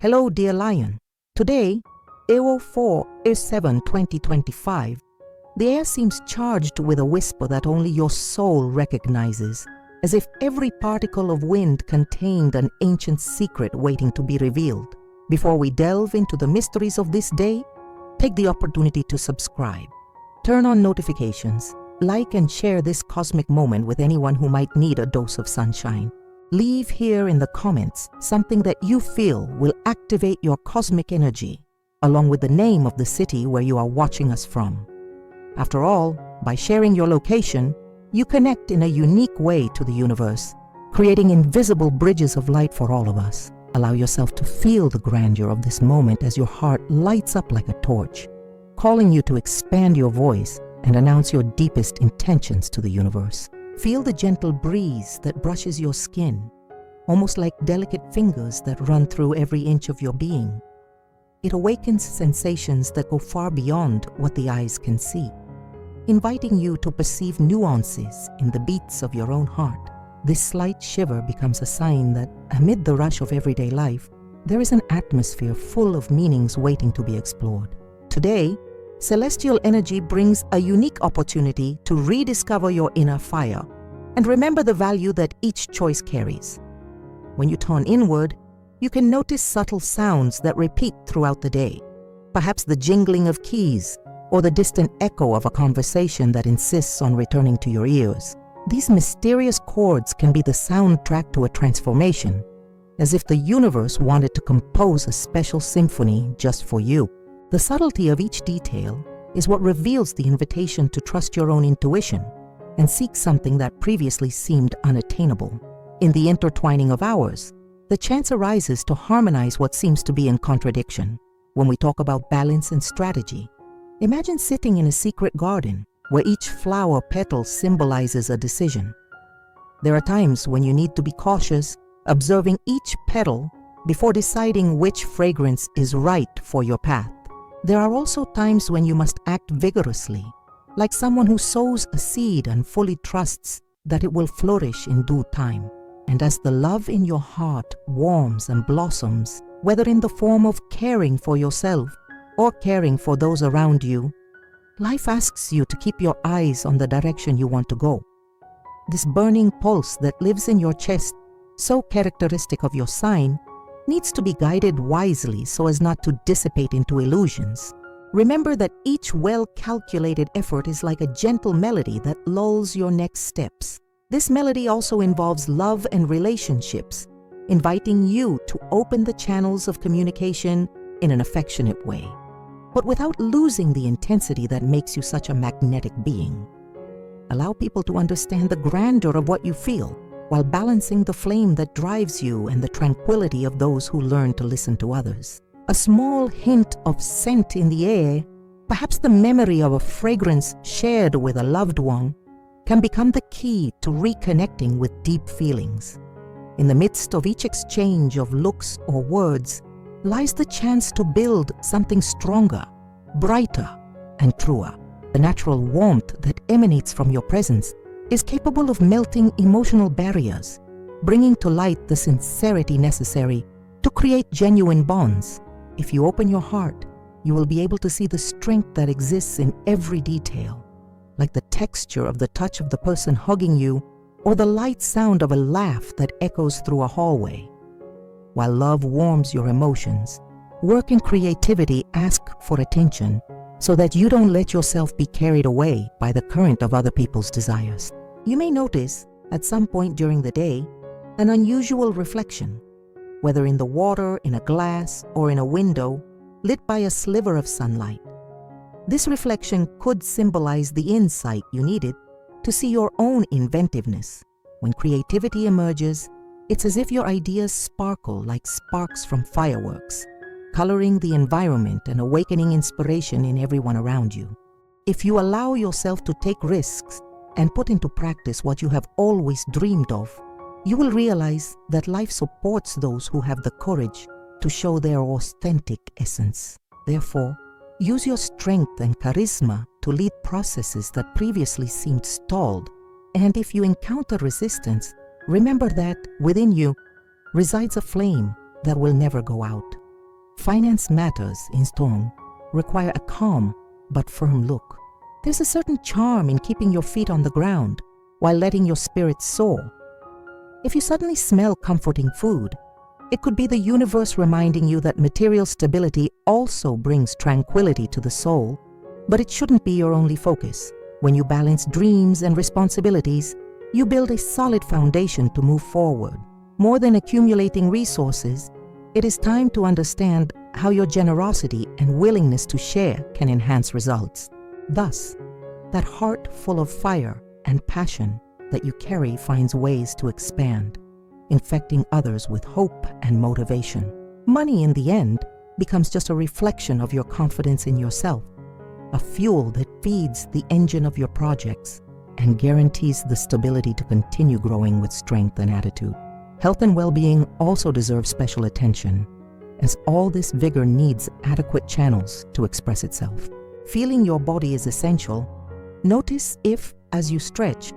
Hello, dear Lion. Today, AO 4/7 2025, the air seems charged with a whisper that only your soul recognizes, as if every particle of wind contained an ancient secret waiting to be revealed. Before we delve into the mysteries of this day, take the opportunity to subscribe. Turn on notifications, like and share this cosmic moment with anyone who might need a dose of sunshine. Leave here in the comments something that you feel will activate your cosmic energy, along with the name of the city where you are watching us from. After all, by sharing your location, you connect in a unique way to the universe, creating invisible bridges of light for all of us. Allow yourself to feel the grandeur of this moment as your heart lights up like a torch, calling you to expand your voice and announce your deepest intentions to the universe. Feel the gentle breeze that brushes your skin, almost like delicate fingers that run through every inch of your being. It awakens sensations that go far beyond what the eyes can see, inviting you to perceive nuances in the beats of your own heart. This slight shiver becomes a sign that, amid the rush of everyday life, there is an atmosphere full of meanings waiting to be explored. Today, celestial energy brings a unique opportunity to rediscover your inner fire and remember the value that each choice carries. When you turn inward, you can notice subtle sounds that repeat throughout the day, perhaps the jingling of keys or the distant echo of a conversation that insists on returning to your ears. These mysterious chords can be the soundtrack to a transformation, as if the universe wanted to compose a special symphony just for you. The subtlety of each detail is what reveals the invitation to trust your own intuition and seek something that previously seemed unattainable. In the intertwining of hours, the chance arises to harmonize what seems to be in contradiction. When we talk about balance and strategy, imagine sitting in a secret garden where each flower petal symbolizes a decision. There are times when you need to be cautious, observing each petal before deciding which fragrance is right for your path. There are also times when you must act vigorously, like someone who sows a seed and fully trusts that it will flourish in due time. And as the love in your heart warms and blossoms, whether in the form of caring for yourself or caring for those around you, life asks you to keep your eyes on the direction you want to go. This burning pulse that lives in your chest, so characteristic of your sign, needs to be guided wisely so as not to dissipate into illusions. Remember that each well-calculated effort is like a gentle melody that lulls your next steps. This melody also involves love and relationships, inviting you to open the channels of communication in an affectionate way, but without losing the intensity that makes you such a magnetic being. Allow people to understand the grandeur of what you feel, while balancing the flame that drives you and the tranquility of those who learn to listen to others. A small hint of scent in the air, perhaps the memory of a fragrance shared with a loved one, can become the key to reconnecting with deep feelings. In the midst of each exchange of looks or words lies the chance to build something stronger, brighter, and truer. The natural warmth that emanates from your presence is capable of melting emotional barriers, bringing to light the sincerity necessary to create genuine bonds. If you open your heart, you will be able to see the strength that exists in every detail, like the texture of the touch of the person hugging you or the light sound of a laugh that echoes through a hallway. While love warms your emotions, work and creativity ask for attention so that you don't let yourself be carried away by the current of other people's desires. You may notice, at some point during the day, an unusual reflection, whether in the water, in a glass, or in a window, lit by a sliver of sunlight. This reflection could symbolize the insight you needed to see your own inventiveness. When creativity emerges, it's as if your ideas sparkle like sparks from fireworks, coloring the environment and awakening inspiration in everyone around you. If you allow yourself to take risks and put into practice what you have always dreamed of, you will realize that life supports those who have the courage to show their authentic essence. Therefore, use your strength and charisma to lead processes that previously seemed stalled. And if you encounter resistance, remember that within you resides a flame that will never go out. Finance matters in Storm require a calm but firm look. There's a certain charm in keeping your feet on the ground while letting your spirit soar. If you suddenly smell comforting food, it could be the universe reminding you that material stability also brings tranquility to the soul, but it shouldn't be your only focus. When you balance dreams and responsibilities, you build a solid foundation to move forward. More than accumulating resources, it is time to understand how your generosity and willingness to share can enhance results. Thus, that heart full of fire and passion that you carry finds ways to expand, infecting others with hope and motivation. Money, in the end, becomes just a reflection of your confidence in yourself, a fuel that feeds the engine of your projects and guarantees the stability to continue growing with strength and attitude. Health and well-being also deserve special attention, as all this vigor needs adequate channels to express itself. Feeling your body is essential. Notice if, as you stretch,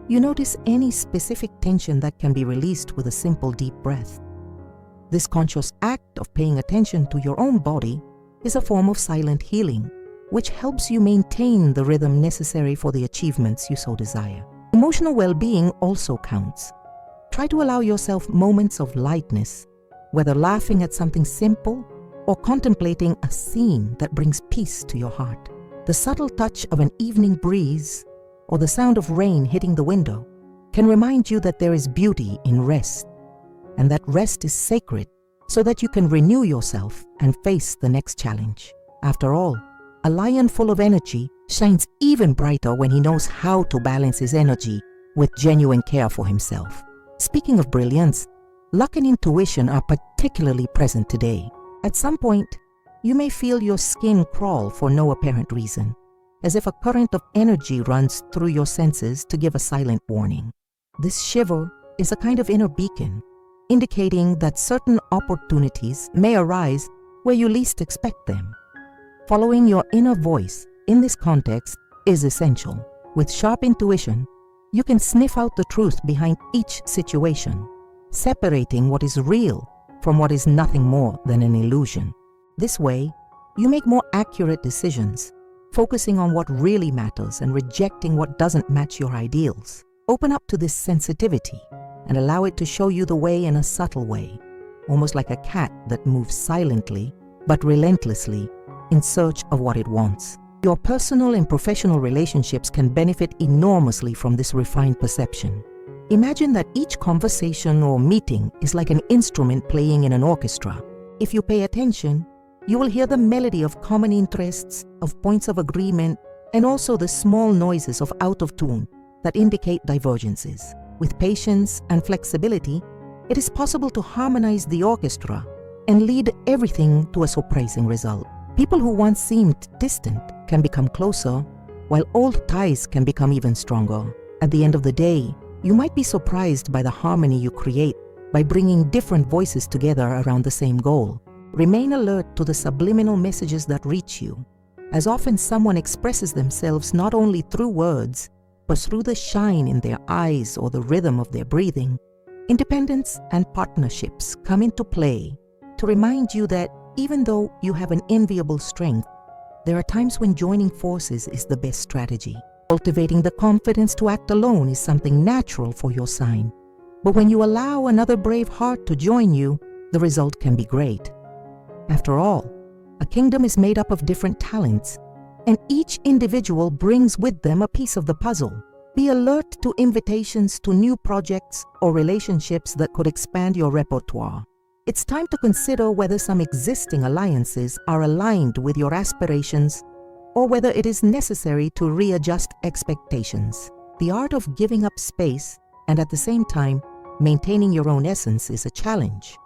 you notice any specific tension that can be released with a simple deep breath. This conscious act of paying attention to your own body is a form of silent healing, which helps you maintain the rhythm necessary for the achievements you so desire. Emotional well-being also counts. Try to allow yourself moments of lightness, whether laughing at something simple or contemplating a scene that brings peace to your heart. The subtle touch of an evening breeze or the sound of rain hitting the window can remind you that there is beauty in rest, and that rest is sacred so that you can renew yourself and face the next challenge. After all, a lion full of energy shines even brighter when he knows how to balance his energy with genuine care for himself. Speaking of brilliance, luck and intuition are particularly present today. At some point, you may feel your skin crawl for no apparent reason, as if a current of energy runs through your senses to give a silent warning. This shiver is a kind of inner beacon, indicating that certain opportunities may arise where you least expect them. Following your inner voice in this context is essential. With sharp intuition, you can sniff out the truth behind each situation, separating what is real from what is nothing more than an illusion. This way, you make more accurate decisions, focusing on what really matters and rejecting what doesn't match your ideals. Open up to this sensitivity and allow it to show you the way in a subtle way, almost like a cat that moves silently but relentlessly in search of what it wants. Your personal and professional relationships can benefit enormously from this refined perception. Imagine that each conversation or meeting is like an instrument playing in an orchestra. If you pay attention, you will hear the melody of common interests, of points of agreement, and also the small noises of out of tune that indicate divergences. With patience and flexibility, it is possible to harmonize the orchestra and lead everything to a surprising result. People who once seemed distant can become closer, while old ties can become even stronger. At the end of the day, you might be surprised by the harmony you create by bringing different voices together around the same goal. Remain alert to the subliminal messages that reach you, as often someone expresses themselves not only through words, but through the shine in their eyes or the rhythm of their breathing. Independence and partnerships come into play to remind you that even though you have an enviable strength, there are times when joining forces is the best strategy. Cultivating the confidence to act alone is something natural for your sign, but when you allow another brave heart to join you, the result can be great. After all, a kingdom is made up of different talents, and each individual brings with them a piece of the puzzle. Be alert to invitations to new projects or relationships that could expand your repertoire. It's time to consider whether some existing alliances are aligned with your aspirations or whether it is necessary to readjust expectations. The art of giving up space and at the same time maintaining your own essence is a challenge,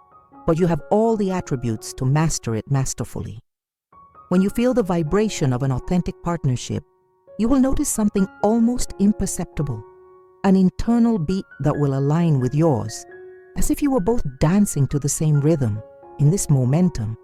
but you have all the attributes to master it masterfully. When you feel the vibration of an authentic partnership, you will notice something almost imperceptible, an internal beat that will align with yours, as if you were both dancing to the same rhythm. In this momentum,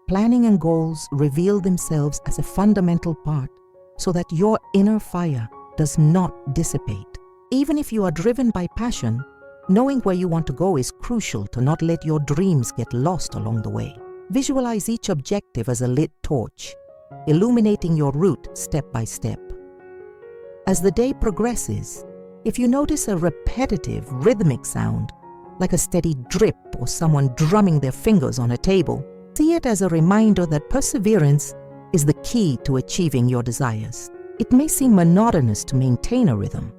planning and goals reveal themselves as a fundamental part so that your inner fire does not dissipate. Even if you are driven by passion, knowing where you want to go is crucial to not let your dreams get lost along the way. Visualize each objective as a lit torch, illuminating your route step by step. As the day progresses, if you notice a repetitive, rhythmic sound, like a steady drip or someone drumming their fingers on a table, see it as a reminder that perseverance is the key to achieving your desires. It may seem monotonous to maintain a rhythm,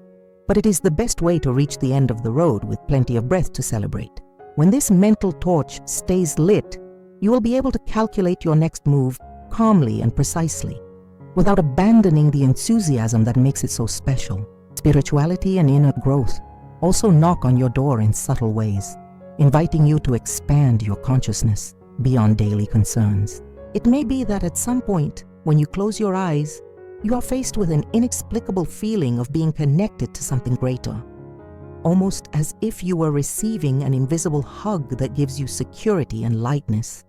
but it is the best way to reach the end of the road with plenty of breath to celebrate. When this mental torch stays lit, you will be able to calculate your next move calmly and precisely, without abandoning the enthusiasm that makes it so special. Spirituality and inner growth also knock on your door in subtle ways, inviting you to expand your consciousness beyond daily concerns. It may be that at some point, when you close your eyes, you are faced with an inexplicable feeling of being connected to something greater, almost as if you were receiving an invisible hug that gives you security and lightness.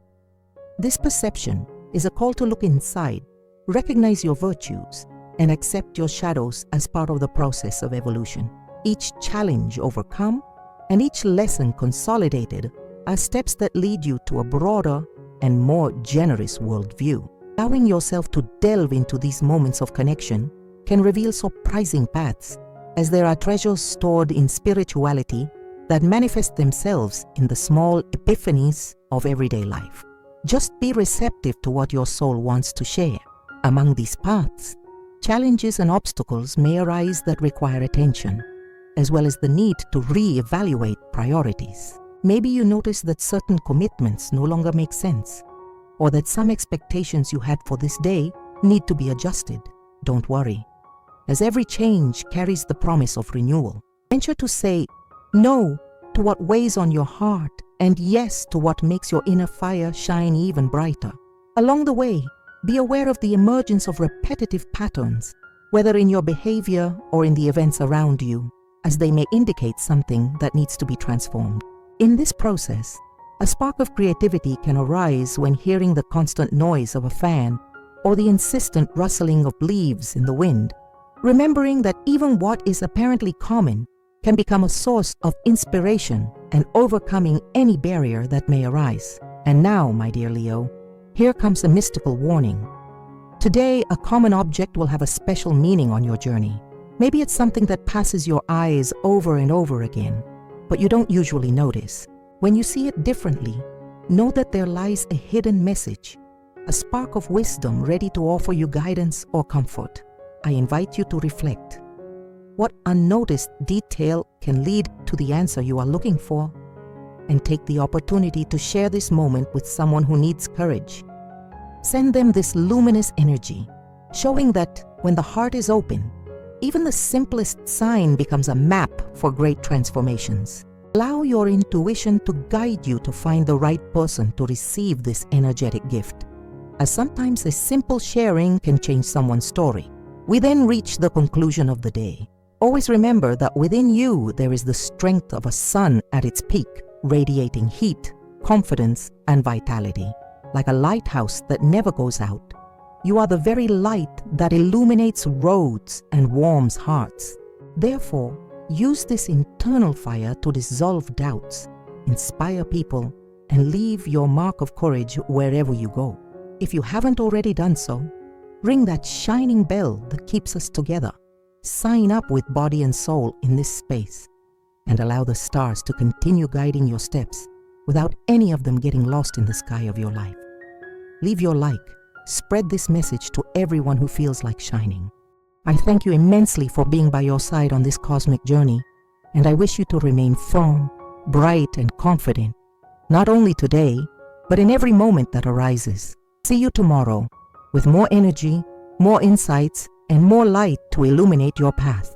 This perception is a call to look inside, recognize your virtues, and accept your shadows as part of the process of evolution. Each challenge overcome and each lesson consolidated are steps that lead you to a broader and more generous worldview. Allowing yourself to delve into these moments of connection can reveal surprising paths, as there are treasures stored in spirituality that manifest themselves in the small epiphanies of everyday life. Just be receptive to what your soul wants to share. Among these paths, challenges and obstacles may arise that require attention, as well as the need to re-evaluate priorities. Maybe you notice that certain commitments no longer make sense, or that some expectations you had for this day need to be adjusted. Don't worry, as every change carries the promise of renewal. Venture to say no to what weighs on your heart and yes to what makes your inner fire shine even brighter. Along the way, be aware of the emergence of repetitive patterns, whether in your behavior or in the events around you, as they may indicate something that needs to be transformed. In this process, a spark of creativity can arise when hearing the constant noise of a fan or the insistent rustling of leaves in the wind, remembering that even what is apparently common can become a source of inspiration and overcoming any barrier that may arise. And now, my dear Leo, here comes a mystical warning. Today, a common object will have a special meaning on your journey. Maybe it's something that passes your eyes over and over again, but you don't usually notice. When you see it differently, know that there lies a hidden message, a spark of wisdom ready to offer you guidance or comfort. I invite you to reflect. What unnoticed detail can lead to the answer you are looking for? And take the opportunity to share this moment with someone who needs courage. Send them this luminous energy, showing that when the heart is open, even the simplest sign becomes a map for great transformations. Allow your intuition to guide you to find the right person to receive this energetic gift, as sometimes a simple sharing can change someone's story. We then reach the conclusion of the day. Always remember that within you there is the strength of a sun at its peak, radiating heat, confidence, and vitality. Like a lighthouse that never goes out, you are the very light that illuminates roads and warms hearts. Therefore, use this internal fire to dissolve doubts, inspire people, and leave your mark of courage wherever you go. If you haven't already done so, ring that shining bell that keeps us together. Sign up with body and soul in this space, and allow the stars to continue guiding your steps without any of them getting lost in the sky of your life. Leave your like. Spread this message to everyone who feels like shining. I thank you immensely for being by your side on this cosmic journey, and I wish you to remain firm, bright, and confident, not only today, but in every moment that arises. See you tomorrow with more energy, more insights, and more light to illuminate your path.